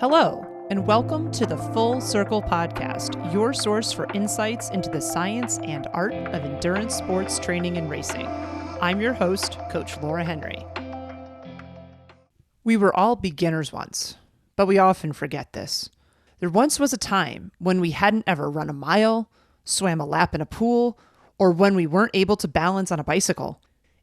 Hello, and welcome to the Full Circle Podcast, your source for insights into the science and art of endurance sports training and racing. I'm your host, Coach Laura Henry. We were all beginners once, but we often forget this. There once was a time when we hadn't ever run a mile, swam a lap in a pool, or when we weren't able to balance on a bicycle.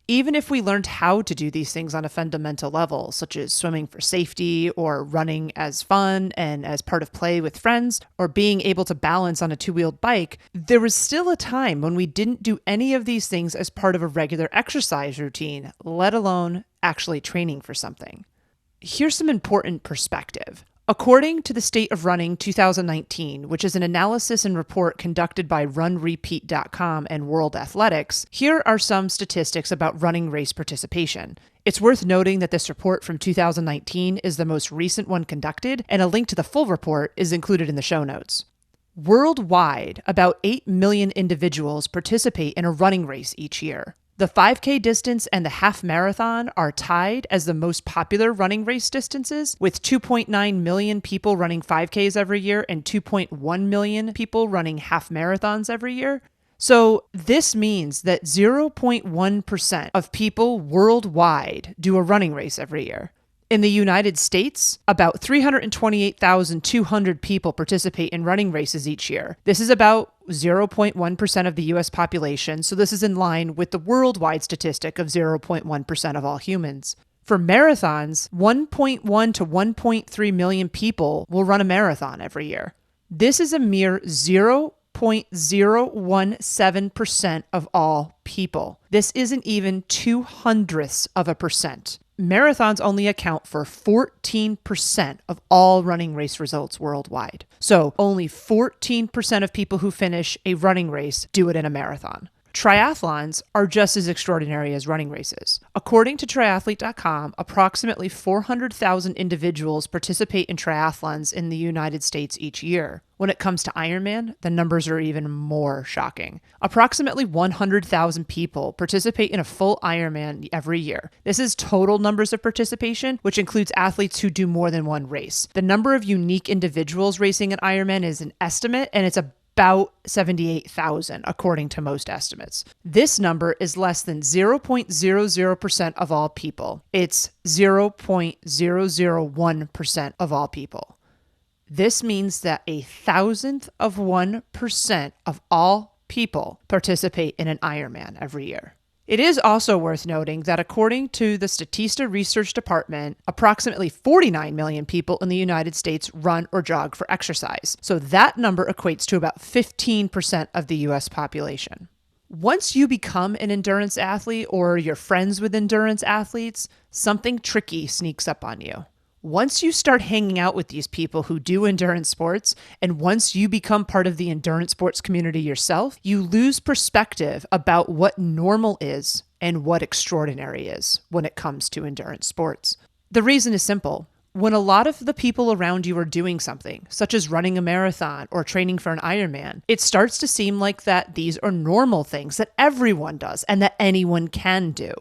Even if we learned how to do these things on a fundamental level, such as swimming for safety or running as fun and as part of play with friends, or being able to balance on a two-wheeled bike, there was still a time when we didn't do any of these things as part of a regular exercise routine, let alone actually training for something. Here's some important perspective. According to the State of Running 2019, which is an analysis and report conducted by RunRepeat.com and World Athletics, here are some statistics about running race participation. It's worth noting that this report from 2019 is the most recent one conducted, and a link to the full report is included in the show notes. Worldwide, about 8 million individuals participate in a running race each year. The 5K distance and the half marathon are tied as the most popular running race distances, with 2.9 million people running 5Ks every year and 2.1 million people running half marathons every year. So this means that 0.1% of people worldwide do a running race every year. In the United States, about 328,200 people participate in running races each year. This is about 0.1% of the U.S. population, so this is in line with the worldwide statistic of 0.1% of all humans. For marathons, 1.1 to 1.3 million people will run a marathon every year. This is a mere 0.017% of all people. This isn't even 0.02%. Marathons only account for 14% of all running race results worldwide. So only 14% of people who finish a running race do it in a marathon. Triathlons are just as extraordinary as running races. According to triathlete.com, approximately 400,000 individuals participate in triathlons in the United States each year. When it comes to Ironman, the numbers are even more shocking. Approximately 100,000 people participate in a full Ironman every year. This is total numbers of participation, which includes athletes who do more than one race. The number of unique individuals racing an Ironman is an estimate, and it's about 78,000, according to most estimates. This number is less than 0.00% of all people. It's 0.001% of all people. This means that 1,000,000% of all people participate in an Ironman every year. It is also worth noting that according to the Statista Research Department, approximately 49 million people in the United States run or jog for exercise. So that number equates to about 15% of the US population. Once you become an endurance athlete or you're friends with endurance athletes, something tricky sneaks up on you. Once you start hanging out with these people who do endurance sports, and once you become part of the endurance sports community yourself, you lose perspective about what normal is and what extraordinary is when it comes to endurance sports. The reason is simple. When a lot of the people around you are doing something, such as running a marathon or training for an Ironman, it starts to seem like that these are normal things that everyone does and that anyone can do.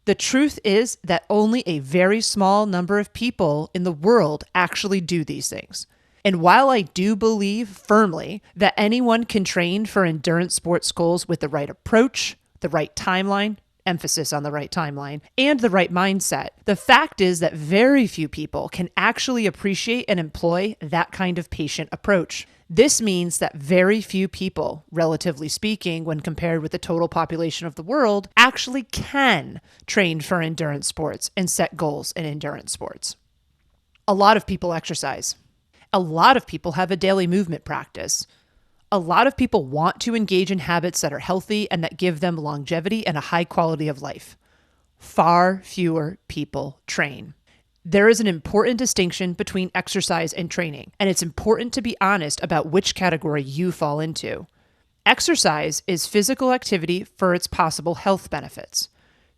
The truth is that only a very small number of people in the world actually do these things. And while I do believe firmly that anyone can train for endurance sports goals with the right approach, the right timeline, emphasis on the right timeline, and the right mindset, the fact is that very few people can actually appreciate and employ that kind of patient approach. This means that very few people, relatively speaking, when compared with the total population of the world, actually can train for endurance sports and set goals in endurance sports. A lot of people exercise. A lot of people have a daily movement practice. A lot of people want to engage in habits that are healthy and that give them longevity and a high quality of life. Far fewer people train. There is an important distinction between exercise and training, and it's important to be honest about which category you fall into. Exercise is physical activity for its possible health benefits.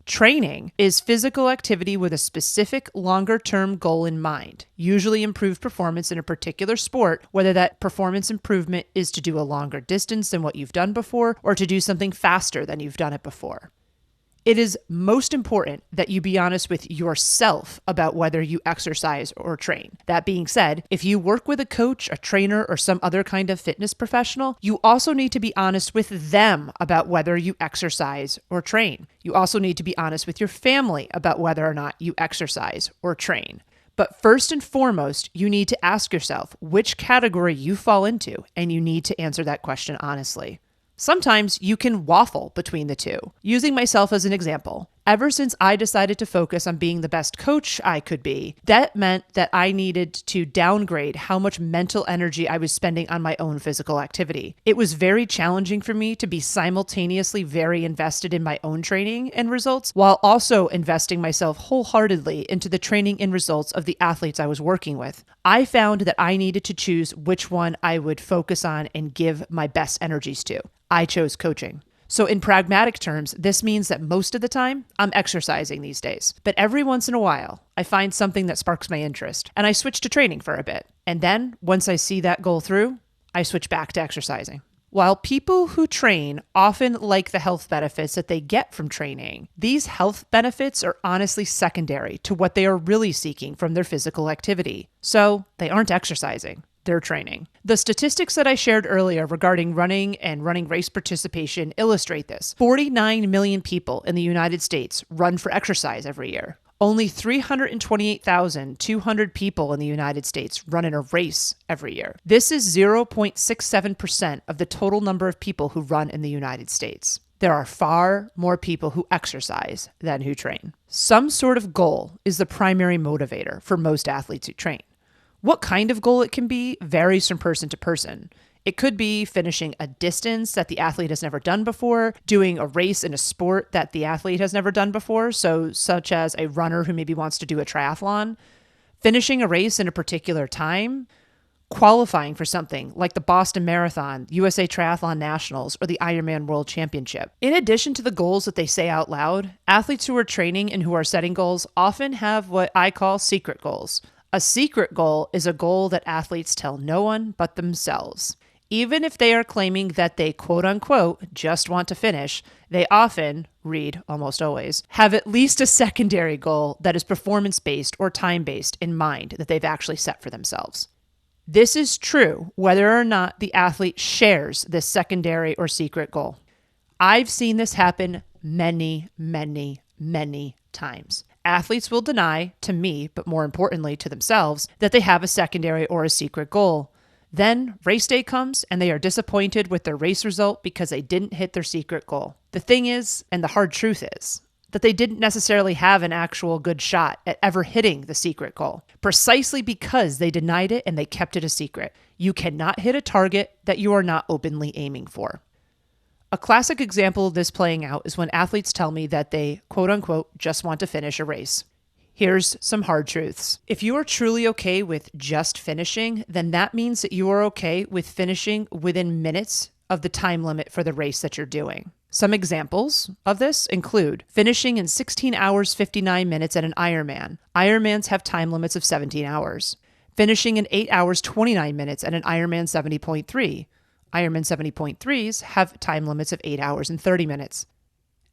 Training is physical activity with a specific longer-term goal in mind, usually improved performance in a particular sport, whether that performance improvement is to do a longer distance than what you've done before or to do something faster than you've done it before. It is most important that you be honest with yourself about whether you exercise or train. That being said, if you work with a coach, a trainer, or some other kind of fitness professional, you also need to be honest with them about whether you exercise or train. You also need to be honest with your family about whether or not you exercise or train. But first and foremost, you need to ask yourself which category you fall into, and you need to answer that question honestly. Sometimes you can waffle between the two. Using myself as an example, ever since I decided to focus on being the best coach I could be, that meant that I needed to downgrade how much mental energy I was spending on my own physical activity. It was very challenging for me to be simultaneously very invested in my own training and results while also investing myself wholeheartedly into the training and results of the athletes I was working with. I found that I needed to choose which one I would focus on and give my best energies to. I chose coaching. So in pragmatic terms, this means that most of the time, I'm exercising these days. But every once in a while, I find something that sparks my interest, and I switch to training for a bit. And then, once I see that goal through, I switch back to exercising. While people who train often like the health benefits that they get from training, these health benefits are honestly secondary to what they are really seeking from their physical activity. So they aren't exercising. They're training. The statistics that I shared earlier regarding running and running race participation illustrate this. 49 million people in the United States run for exercise every year. Only 328,200 people in the United States run in a race every year. This is 0.67% of the total number of people who run in the United States. There are far more people who exercise than who train. Some sort of goal is the primary motivator for most athletes who train. What kind of goal it can be varies from person to person. It could be finishing a distance that the athlete has never done before, doing a race in a sport that the athlete has never done before, so such as a runner who maybe wants to do a triathlon, finishing a race in a particular time, qualifying for something like the Boston Marathon, USA Triathlon Nationals, or the Ironman World Championship. In addition to the goals that they say out loud, athletes who are training and who are setting goals often have what I call secret goals. A secret goal is a goal that athletes tell no one but themselves. Even if they are claiming that they quote unquote just want to finish, they often, read almost always, have at least a secondary goal that is performance-based or time-based in mind that they've actually set for themselves. This is true whether or not the athlete shares this secondary or secret goal. I've seen this happen many, many, many times. Athletes will deny to me, but more importantly to themselves, that they have a secondary or a secret goal. Then race day comes and they are disappointed with their race result because they didn't hit their secret goal. The thing is, and the hard truth is, that they didn't necessarily have an actual good shot at ever hitting the secret goal, precisely because they denied it and they kept it a secret. You cannot hit a target that you are not openly aiming for. A classic example of this playing out is when athletes tell me that they, quote unquote, just want to finish a race. Here's some hard truths. If you are truly okay with just finishing, then that means that you are okay with finishing within minutes of the time limit for the race that you're doing. Some examples of this include finishing in 16 hours, 59 minutes at an Ironman. Ironmans have time limits of 17 hours. Finishing in 8 hours, 29 minutes at an Ironman 70.3. Ironman 70.3s have time limits of 8 hours and 30 minutes.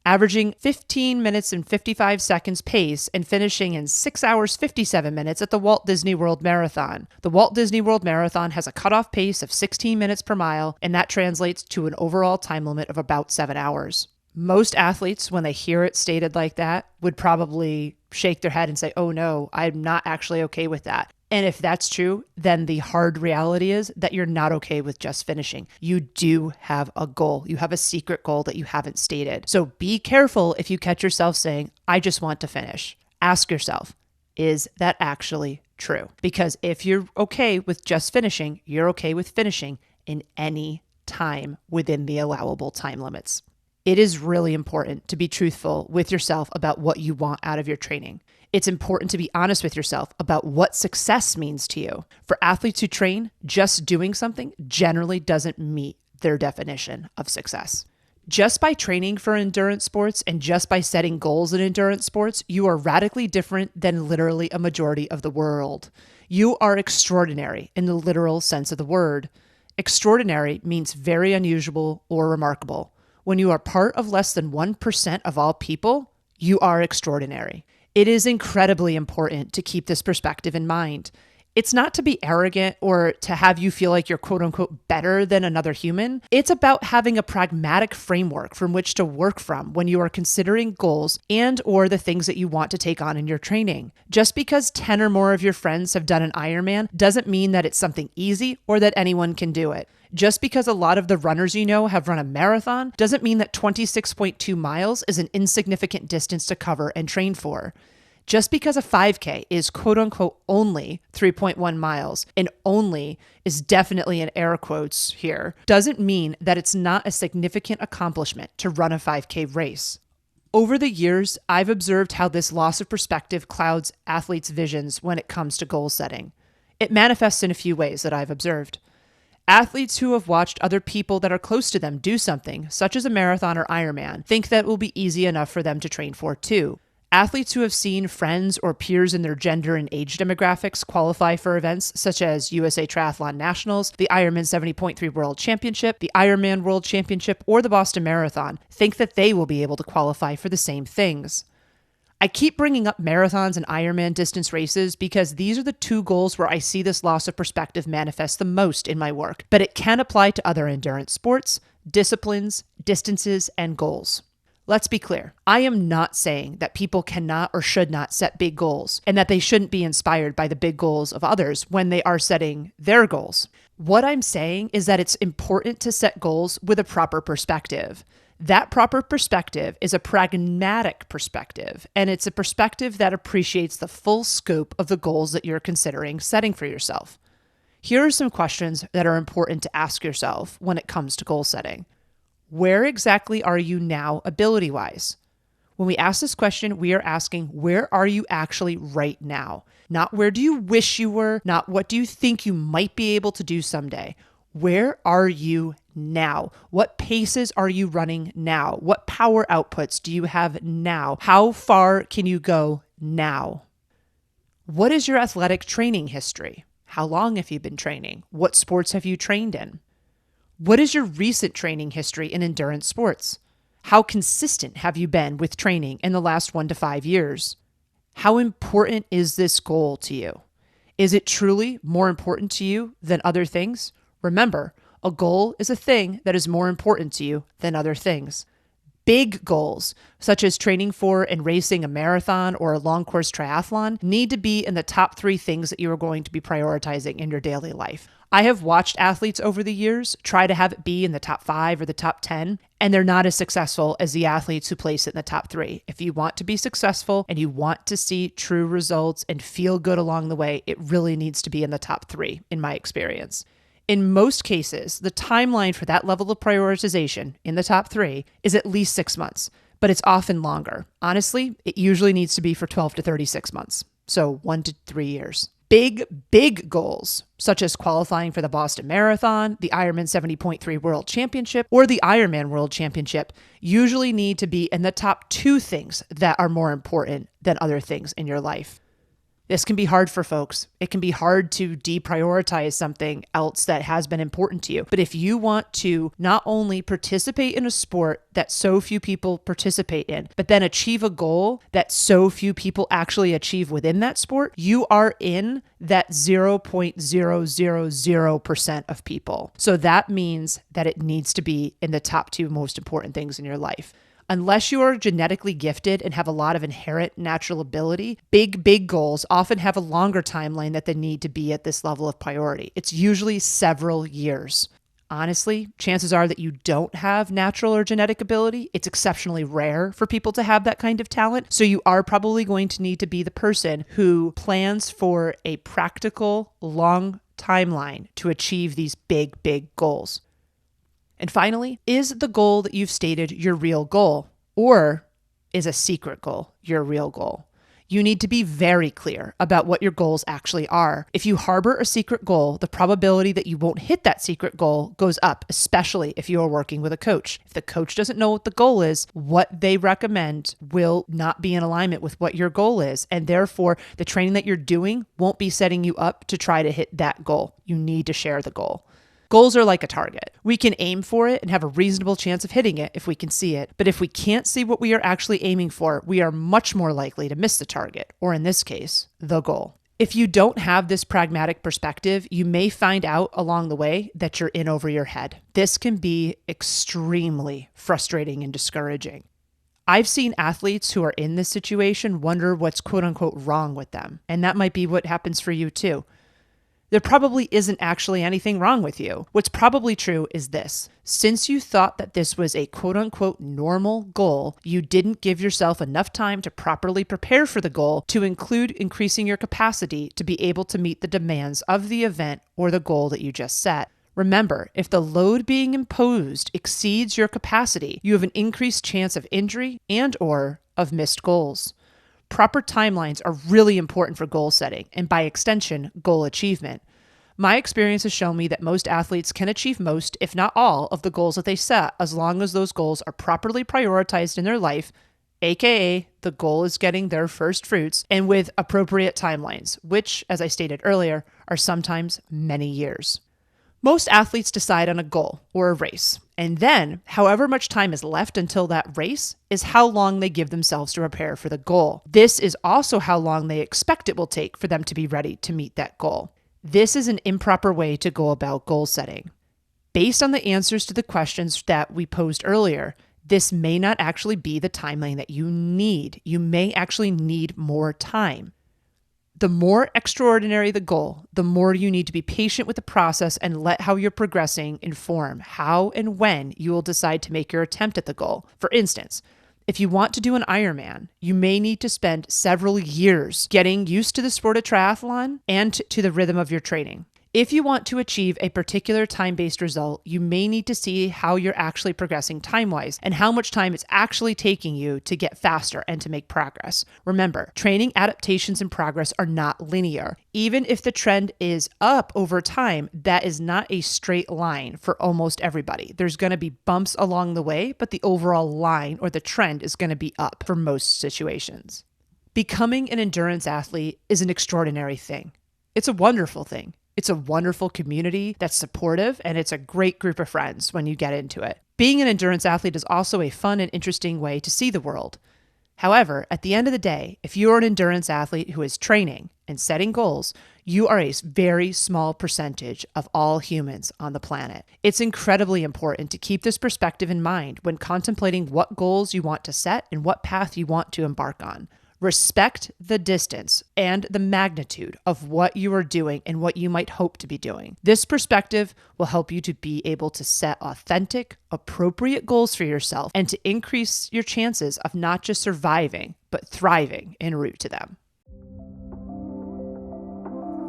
Averaging 15 minutes and 55 seconds pace and finishing in 6 hours 57 minutes at the Walt Disney World Marathon. The Walt Disney World Marathon has a cutoff pace of 16 minutes per mile, and that translates to an overall time limit of about 7 hours. Most athletes, when they hear it stated like that, would probably shake their head and say, oh no, I'm not actually okay with that. And if that's true, then the hard reality is that you're not okay with just finishing. You do have a goal. You have a secret goal that you haven't stated. So be careful if you catch yourself saying, I just want to finish. Ask yourself, is that actually true? Because if you're okay with just finishing, you're okay with finishing in any time within the allowable time limits. It is really important to be truthful with yourself about what you want out of your training. It's important to be honest with yourself about what success means to you. For athletes who train, just doing something generally doesn't meet their definition of success. Just by training for endurance sports and just by setting goals in endurance sports, you are radically different than literally a majority of the world. You are extraordinary in the literal sense of the word. Extraordinary means very unusual or remarkable. When you are part of less than 1% of all people, you are extraordinary. It is incredibly important to keep this perspective in mind. It's not to be arrogant or to have you feel like you're quote unquote better than another human. It's about having a pragmatic framework from which to work from when you are considering goals and or the things that you want to take on in your training. Just because 10 or more of your friends have done an Ironman doesn't mean that it's something easy or that anyone can do it. Just because a lot of the runners you know have run a marathon doesn't mean that 26.2 miles is an insignificant distance to cover and train for. Just because a 5K is quote unquote only 3.1 miles, and only is definitely in air quotes here, doesn't mean that it's not a significant accomplishment to run a 5K race. Over the years, I've observed how this loss of perspective clouds athletes' visions when it comes to goal setting. It manifests in a few ways that I've observed. Athletes who have watched other people that are close to them do something, such as a marathon or Ironman, think that it will be easy enough for them to train for too. Athletes who have seen friends or peers in their gender and age demographics qualify for events such as USA Triathlon Nationals, the Ironman 70.3 World Championship, the Ironman World Championship, or the Boston Marathon, think that they will be able to qualify for the same things. I keep bringing up marathons and Ironman distance races because these are the two goals where I see this loss of perspective manifest the most in my work, but it can apply to other endurance sports, disciplines, distances, and goals. Let's be clear. I am not saying that people cannot or should not set big goals and that they shouldn't be inspired by the big goals of others when they are setting their goals. What I'm saying is that it's important to set goals with a proper perspective. That proper perspective is a pragmatic perspective, and it's a perspective that appreciates the full scope of the goals that you're considering setting for yourself. Here are some questions that are important to ask yourself when it comes to goal setting. Where exactly are you now ability-wise? When we ask this question, we are asking, where are you actually right now? Not where do you wish you were, not what do you think you might be able to do someday. Where are you now? What paces are you running now? What power outputs do you have now? How far can you go now? What is your athletic training history? How long have you been training? What sports have you trained in? What is your recent training history in endurance sports? How consistent have you been with training in the last 1 to 5 years? How important is this goal to you? Is it truly more important to you than other things? Remember, a goal is a thing that is more important to you than other things. Big goals, such as training for and racing a marathon or a long course triathlon, need to be in the top 3 things that you are going to be prioritizing in your daily life. I have watched athletes over the years try to have it be in the top 5 or the top 10, and they're not as successful as the athletes who place it in the top 3. If you want to be successful and you want to see true results and feel good along the way, it really needs to be in the top 3, in my experience. In most cases, the timeline for that level of prioritization in the top 3 is at least 6 months, but it's often longer. Honestly, it usually needs to be for 12 to 36 months, so 1 to 3 years. Big goals, such as qualifying for the Boston Marathon, the Ironman 70.3 World Championship, or the Ironman World Championship, usually need to be in the top 2 things that are more important than other things in your life. This can be hard for folks. It can be hard to deprioritize something else that has been important to you. But if you want to not only participate in a sport that so few people participate in, but then achieve a goal that so few people actually achieve within that sport, you are in that 0.000% of people. So that means that it needs to be in the top 2 most important things in your life. Unless you are genetically gifted and have a lot of inherent natural ability, big goals often have a longer timeline that they need to be at this level of priority. It's usually several years. Honestly, chances are that you don't have natural or genetic ability. It's exceptionally rare for people to have that kind of talent. So you are probably going to need to be the person who plans for a practical, long timeline to achieve these big goals. And finally, is the goal that you've stated your real goal, or is a secret goal your real goal? You need to be very clear about what your goals actually are. If you harbor a secret goal, the probability that you won't hit that secret goal goes up, especially if you are working with a coach. If the coach doesn't know what the goal is, what they recommend will not be in alignment with what your goal is. And therefore, the training that you're doing won't be setting you up to try to hit that goal. You need to share the goal. Goals are like a target. We can aim for it and have a reasonable chance of hitting it if we can see it. But if we can't see what we are actually aiming for, we are much more likely to miss the target, or in this case, the goal. If you don't have this pragmatic perspective, you may find out along the way that you're in over your head. This can be extremely frustrating and discouraging. I've seen athletes who are in this situation wonder what's quote unquote wrong with them. And that might be what happens for you too. There probably isn't actually anything wrong with you. What's probably true is this. Since you thought that this was a quote-unquote normal goal, you didn't give yourself enough time to properly prepare for the goal to include increasing your capacity to be able to meet the demands of the event or the goal that you just set. Remember, if the load being imposed exceeds your capacity, you have an increased chance of injury and/or of missed goals. Proper timelines are really important for goal setting and, by extension, goal achievement. My experience has shown me that most athletes can achieve most, if not all, of the goals that they set as long as those goals are properly prioritized in their life, aka the goal is getting their first fruits, and with appropriate timelines, which, as I stated earlier, are sometimes many years. Most athletes decide on a goal or a race, and then however much time is left until that race is how long they give themselves to prepare for the goal. This is also how long they expect it will take for them to be ready to meet that goal. This is an improper way to go about goal setting. Based on the answers to the questions that we posed earlier, this may not actually be the timeline that you need. You may actually need more time. The more extraordinary the goal, the more you need to be patient with the process and let how you're progressing inform how and when you will decide to make your attempt at the goal. For instance, if you want to do an Ironman, you may need to spend several years getting used to the sport of triathlon and to the rhythm of your training. If you want to achieve a particular time-based result, you may need to see how you're actually progressing time-wise and how much time it's actually taking you to get faster and to make progress. Remember, training adaptations and progress are not linear. Even if the trend is up over time, that is not a straight line for almost everybody. There's going to be bumps along the way, but the overall line or the trend is going to be up for most situations. Becoming an endurance athlete is an extraordinary thing. It's a wonderful thing. It's a wonderful community that's supportive, and it's a great group of friends when you get into it. Being an endurance athlete is also a fun and interesting way to see the world. However, at the end of the day, if you are an endurance athlete who is training and setting goals, you are a very small percentage of all humans on the planet. It's incredibly important to keep this perspective in mind when contemplating what goals you want to set and what path you want to embark on. Respect the distance and the magnitude of what you are doing and what you might hope to be doing. This perspective will help you to be able to set authentic, appropriate goals for yourself and to increase your chances of not just surviving, but thriving en route to them.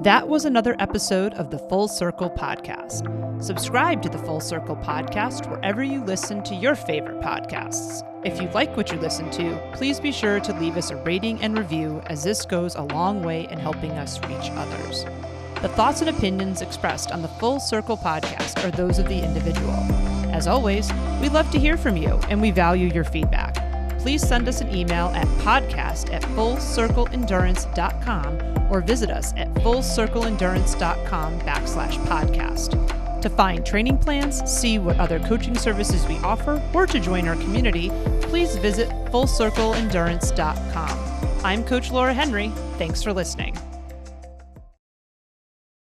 That was another episode of the Full Circle Podcast. Subscribe to the Full Circle Podcast wherever you listen to your favorite podcasts. If you like what you listen to, please be sure to leave us a rating and review, as this goes a long way in helping us reach others. The thoughts and opinions expressed on the Full Circle Podcast are those of the individual. As always, we love to hear from you and we value your feedback. Please send us an email at podcast@fullcircleendurance.com or visit us at fullcircleendurance.com/podcast. To find training plans, see what other coaching services we offer, or to join our community, please visit fullcircleendurance.com. I'm Coach Laura Henry. Thanks for listening.